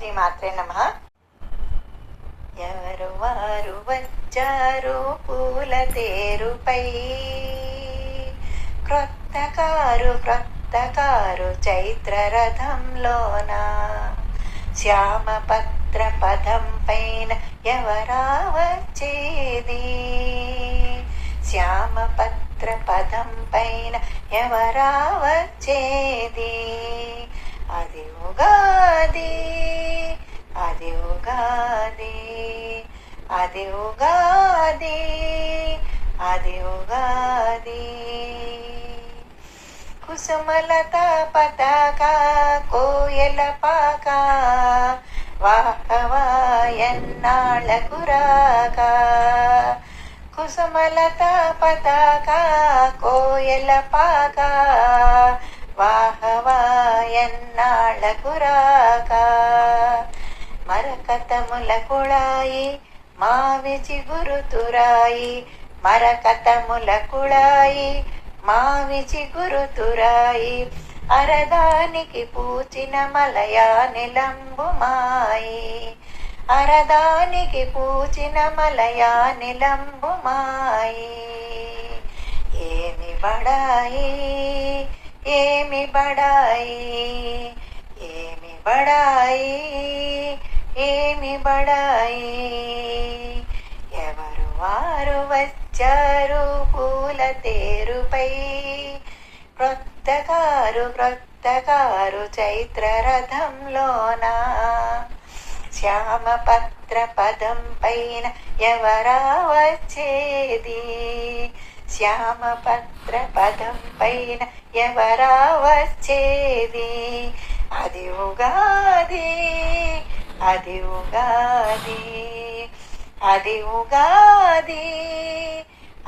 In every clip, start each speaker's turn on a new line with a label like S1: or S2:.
S1: శ్రీమాత్రే నమః. ఎవరు వారు వచ్చారు పూల తేరుపై, క్రొత్త కారు చైత్ర రథంలోన, శ్యామ పత్ర పదం పైన ఎవరా వచ్చేది, శ్యామ పత్ర పదం పైన ఎవరా వచ్చేది. అది ఉగాది, అది ఉగాది, అది ఉగాది, అది ఉగాది. కుసుమలత పతాక కోయల పాక, వాహవాయన్నాళ్ళకు రాక. కుసుమలత పతాక కోయల పాక, వాహవాయన్నాళ్ళకు రాక. మరకతముల కుళాయి మావి చిగురుతురాయి, మరకతముల కుళాయి మావి చిగురుతురాయి. అరదానికి పూచిన మలయా నిలంబు మాయి, అరదానికి పూచిన మలయా నిలంబు మాయి. ఏమి బడాయి, ఏమి బడాయి, ఏమి బడాయి, ఏమి బడాయి. ఎవరు వారు వచ్చారు పూల తేరుపై, క్రొత్త కారు చైత్ర రథంలోన, శ్యామ పత్ర పదం పైన ఎవరా వచ్చేది, శ్యామ పత్ర పదం పైన ఎవరా వచ్చేది. అది ఉగాది, అది ఉగాది, అది ఉగాది,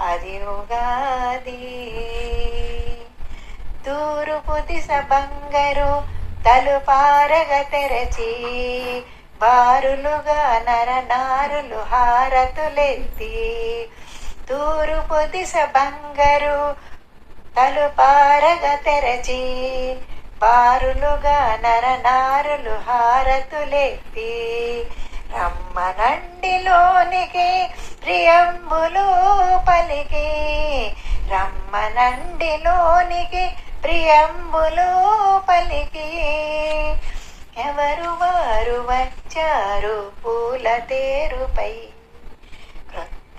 S1: అది ఉగాది. తూర్పు దిశ బంగరు తలుపారగ తెరచి, బారులుగా నరనారులు హారతులెత్తి. తూర్పు దిశ బంగరు తలుపారగ తెరచి, బారులుగా నరనారులు హారతులెత్తి. రమ్మనండిలోనికి ప్రియంబులు పలికి, రమ్మనండిలోనికి ప్రియంబులు పలికి. ఎవరు వారు వచ్చారు పూల తేరుపై, క్రొత్త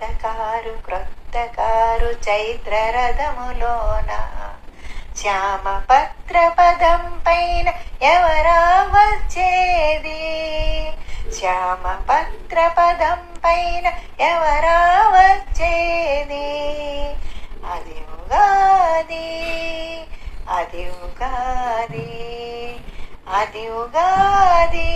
S1: కారు చైత్ర రథములోన, శ్యామ పత్ర పదం పైన ఎవరా వచ్చేది, శ్యామ పత్ర పదం పైన ఎవరా వచ్చేది. అది ఉగాది, అది ఉగాది, అది ఉగాది.